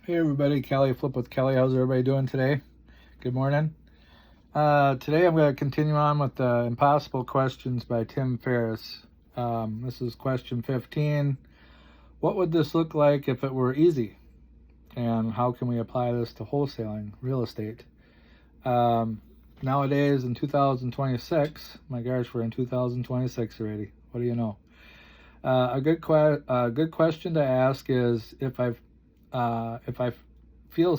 Hey everybody, Kelly, Flip with Kelly. How's everybody doing today? Good morning. Today I'm going to continue on with the Impossible Questions by Tim Ferriss. This is question 15. What would this look like if it were easy? And how can we apply this to wholesaling, real estate? Nowadays in 2026, my gosh, we're in 2026 already. What do you know? A good question to ask is if I feel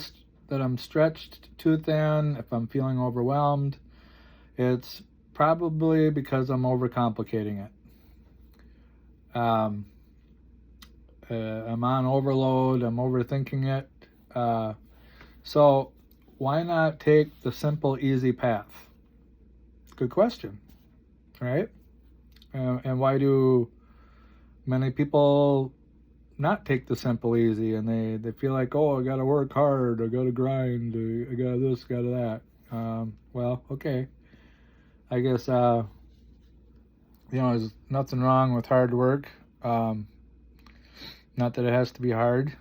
that I'm stretched too thin, if I'm feeling overwhelmed, it's probably because I'm overcomplicating it. I'm on overload, I'm overthinking it. So why not take the simple, easy path? Good question, right? And why do many people not take the simple, easy, and they feel like, oh, I gotta work hard, I gotta grind, I gotta this, gotta that. Well, okay, I guess there's nothing wrong with hard work. Not that it has to be hard,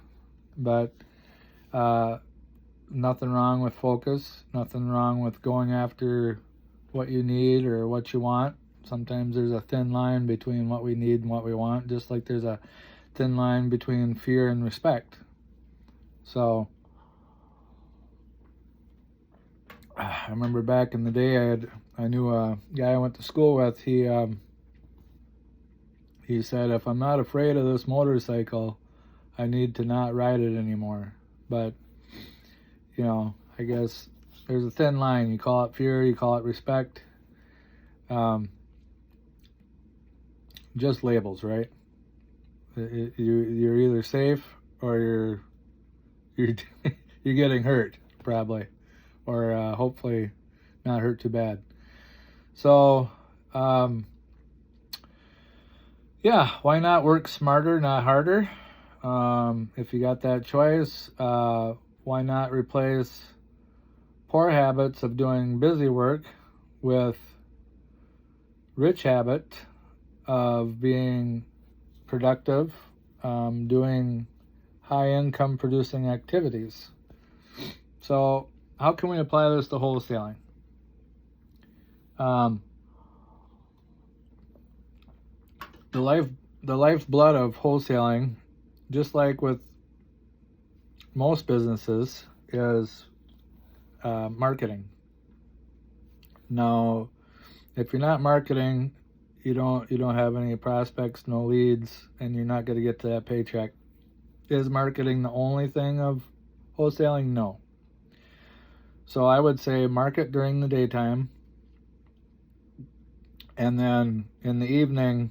but nothing wrong with focus, nothing wrong with going after what you need or what you want. Sometimes there's a thin line between what we need and what we want, just like there's a thin line between fear and respect. So I remember back in the day, I knew a guy I went to school with. He said, if I'm not afraid of this motorcycle, I need to not ride it anymore. But I guess there's a thin line. You call it fear, you call it respect. Just labels, right? You're either safe or you're you're getting hurt, probably, or hopefully not hurt too bad. So yeah, why not work smarter, not harder? If you got that choice, why not replace poor habits of doing busy work with rich habit of being productive, doing high income producing activities. So how can we apply this to wholesaling? The lifeblood of wholesaling, just like with most businesses, is marketing. Now, if you're not marketing, you don't have any prospects, no leads, and you're not going to get to that paycheck. Is marketing the only thing of wholesaling? No. So I would say market during the daytime, and then in the evening,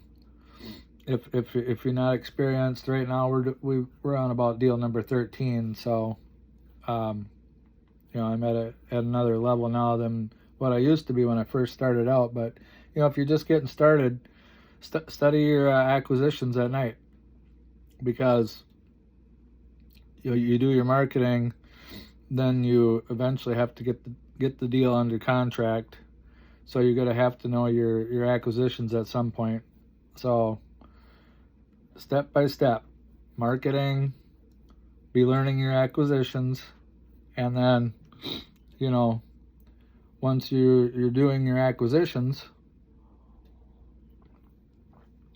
if you're not experienced, right now we're on about deal number 13. So I'm at another level now than what I used to be when I first started out. But if you're just getting started, study your acquisitions at night, because you do your marketing, then you eventually have to get the deal under contract. So you're going to have to know your acquisitions at some point. So step by step, marketing, be learning your acquisitions, and then once you're doing your acquisitions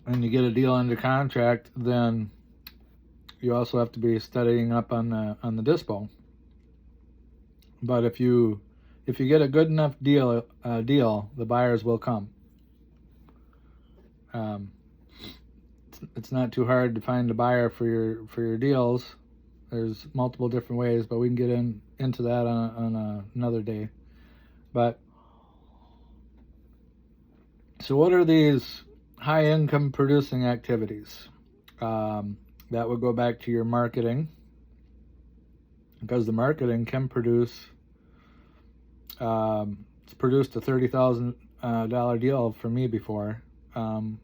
and you get a deal under contract, then you also have to be studying up on the dispo. But if you get a good enough deal, the buyers will come. It's not too hard to find a buyer for your deals. There's multiple different ways, but we can get into that on another day. But so what are these high income producing activities? That would go back to your marketing, because the marketing can produce. It's produced a $30,000 deal for me before, and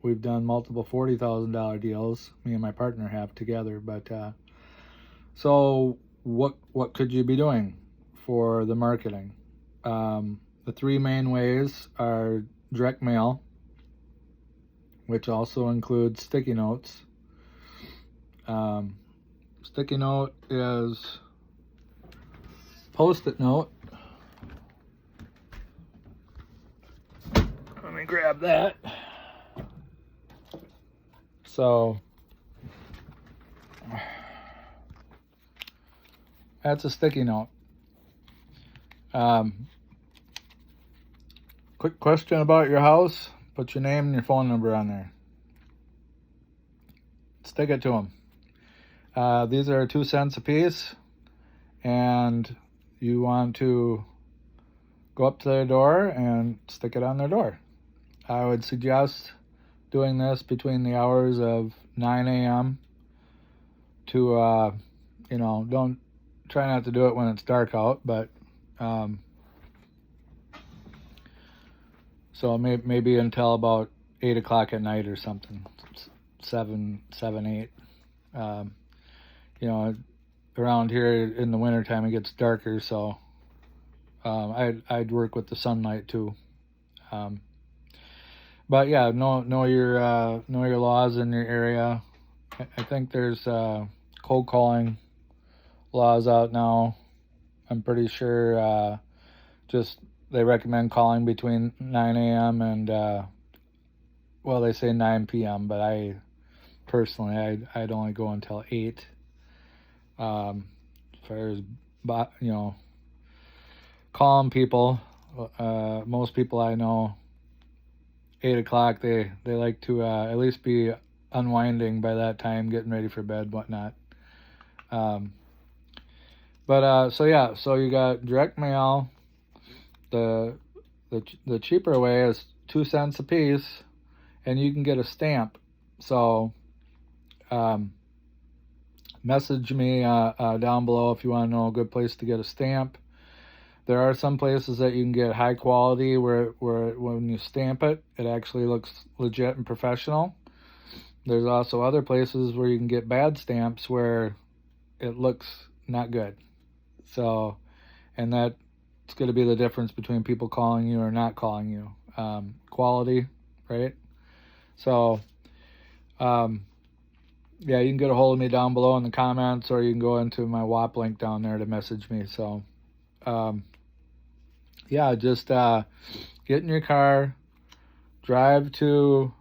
we've done multiple $40,000 deals. Me and my partner have together. But so what could you be doing for the marketing? The three main ways are direct mail, which also includes sticky notes, Sticky note is Post-it note. Let me grab that. So that's a sticky note. Quick question about your house. Put your name and your phone number on there. Stick it to them. These are 2 cents a piece, and you want to go up to their door and stick it on their door. I would suggest doing this between the hours of 9 a.m. to, don't try not to do it when it's dark out, but so maybe until about 8 o'clock at night or something, 7, 8. Around here in the wintertime it gets darker, so I'd work with the sunlight too. But yeah, know your laws in your area. I think there's cold calling laws out now. I'm pretty sure just they recommend calling between 9 a.m. and they say 9 p.m. But I personally I'd only go until 8. As far as calling people, most people I know, 8 o'clock they like to at least be unwinding by that time, getting ready for bed, whatnot. So you got direct mail. The cheaper way is 2 cents a piece, and you can get a stamp. So message me down below if you want to know a good place to get a stamp. There are some places that you can get high quality where when you stamp it, it actually looks legit and professional. There's also other places where you can get bad stamps where it looks not good. So, and that's going to be the difference between people calling you or not calling you. Quality, right? So, you can get a hold of me down below in the comments, or you can go into my WAP link down there to message me. So, just get in your car, drive to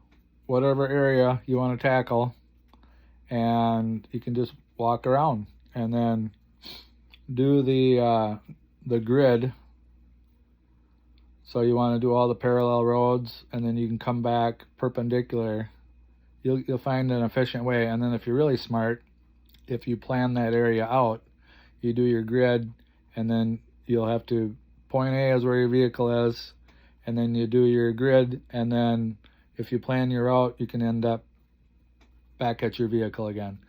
whatever area you want to tackle, and you can just walk around and then do the grid. So you want to do all the parallel roads, and then you can come back perpendicular. You'll find an efficient way. And then if you're really smart, if you plan that area out, you do your grid, and then you'll have to, point A is where your vehicle is, and then you do your grid, and then if you plan your route, you can end up back at your vehicle again.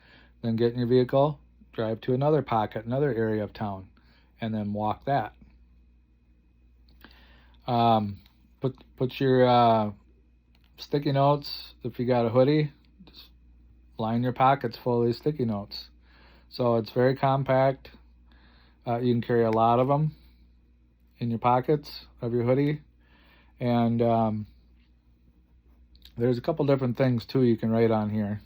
Then get in your vehicle, drive to another pocket, another area of town, and then walk that. Put your sticky notes, if you got a hoodie, just line your pockets full of these sticky notes. So it's very compact. You can carry a lot of them in your pockets of your hoodie. And there's a couple different things too you can write on here.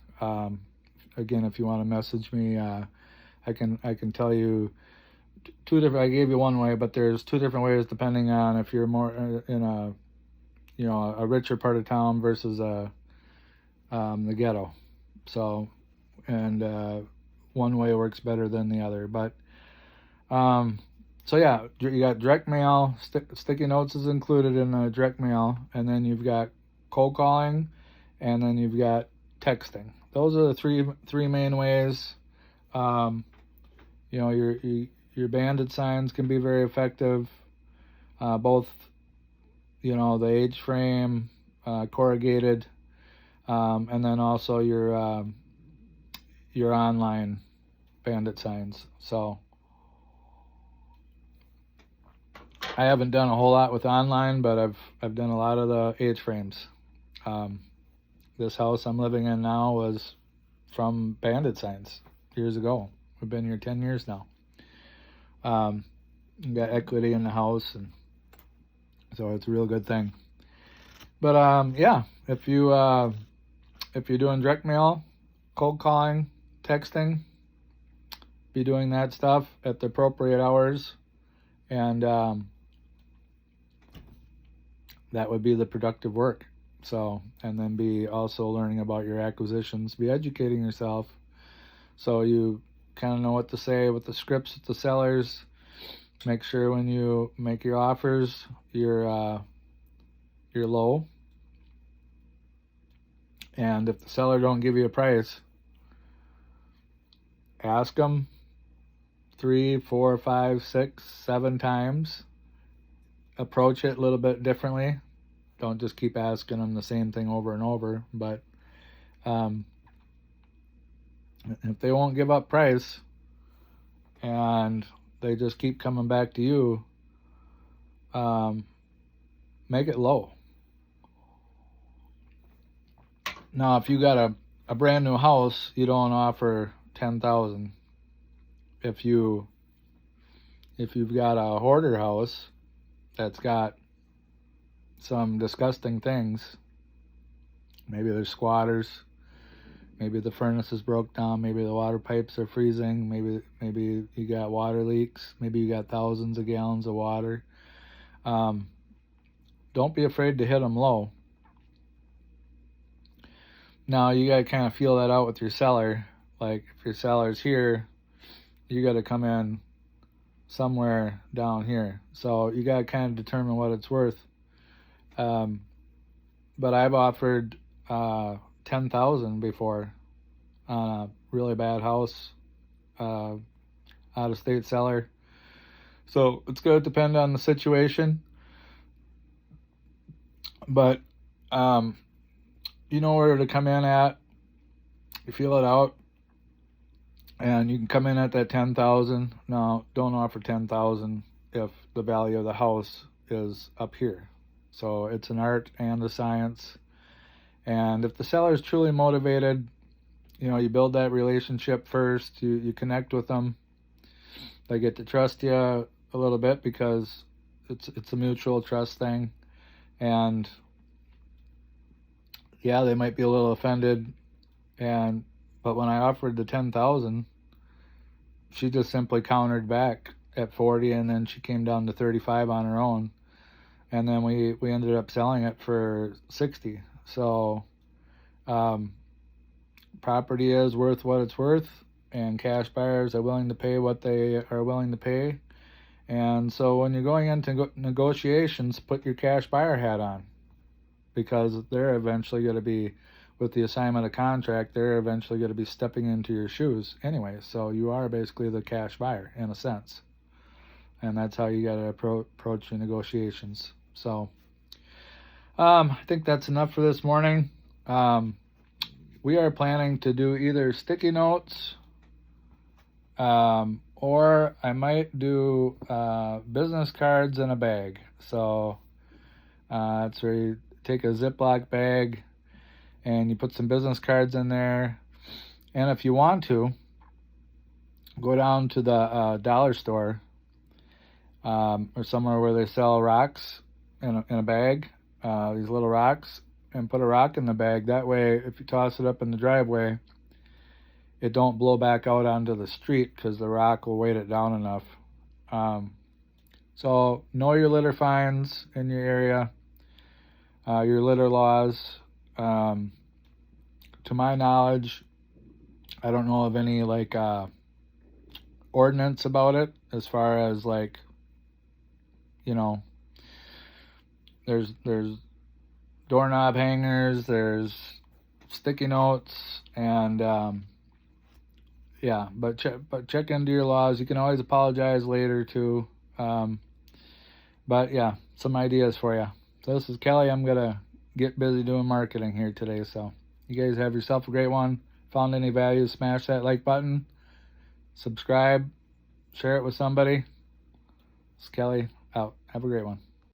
Again, if you want to message me, I can tell you two different. I gave you one way, but there's 2 different ways depending on if you're more in a richer part of town versus the ghetto. So, and one way works better than the other. But you got direct mail. Sticky notes is included in the direct mail, and then you've got cold calling, and then you've got texting. Those are the three main ways. Your bandit signs can be very effective. Both, the H frame, corrugated, and then also your online bandit signs. So I haven't done a whole lot with online, but I've done a lot of the H frames. This house I'm living in now was from bandit signs years ago. We've been here 10 years now. Got equity in the house, and so it's a real good thing. But if you're doing direct mail, cold calling, texting, be doing that stuff at the appropriate hours, and that would be the productive work. So, and then be also learning about your acquisitions, be educating yourself so you kind of know what to say with the scripts with the sellers. Make sure when you make your offers, you're low. And if the seller don't give you a price, ask them 3, 4, 5, 6, 7 times. Approach it a little bit differently. Don't just keep asking them the same thing over and over. But if they won't give up price and they just keep coming back to you, make it low. Now, if you got a brand new house, you don't offer $10,000. If you've got a hoarder house that's got some disgusting things, maybe there's squatters, maybe the furnace is broke down, maybe the water pipes are freezing, maybe you got water leaks, maybe you got thousands of gallons of water. Don't be afraid to hit them low. Now, you got to kind of feel that out with your seller. Like, if your seller's here, you got to come in somewhere down here. So you got to kind of determine what it's worth. But I've offered $10,000 before on a really bad house, out-of-state seller. So it's going to depend on the situation. But you know where to come in at. You feel it out, and you can come in at that $10,000. Now, don't offer $10,000 if the value of the house is up here. So it's an art and a science. And if the seller is truly motivated, you build that relationship first. You connect with them. They get to trust you a little bit because it's a mutual trust thing. And yeah, they might be a little offended, but when I offered the $10,000, she just simply countered back at 40, and then she came down to 35 on her own, and then we ended up selling it for 60. So property is worth what it's worth, and cash buyers are willing to pay what they are willing to pay. And so when you're going into negotiations, put your cash buyer hat on, because they're eventually going to be, with the assignment of contract, they're eventually going to be stepping into your shoes anyway. So you are basically the cash buyer in a sense. And that's how you got to approach your negotiations. So I think that's enough for this morning. We are planning to do either sticky notes, or I might do business cards in a bag. So it's where you take a Ziploc bag and you put some business cards in there. And if you want to, go down to the dollar store or somewhere where they sell rocks in a bag, these little rocks, and put a rock in the bag. That way, if you toss it up in the driveway, it don't blow back out onto the street because the rock will weight it down enough. So know your litter fines in your area, your litter laws. To my knowledge, I don't know of any ordinance about it, as far as there's doorknob hangers, there's sticky notes, and but check into your laws. You can always apologize later too. But yeah, some ideas for you. So this is Kelly. I'm gonna get busy doing marketing here today. So you guys have yourself a great one. Found any value, smash that like button, subscribe, share it with somebody. This is Kelly out. Have a great one.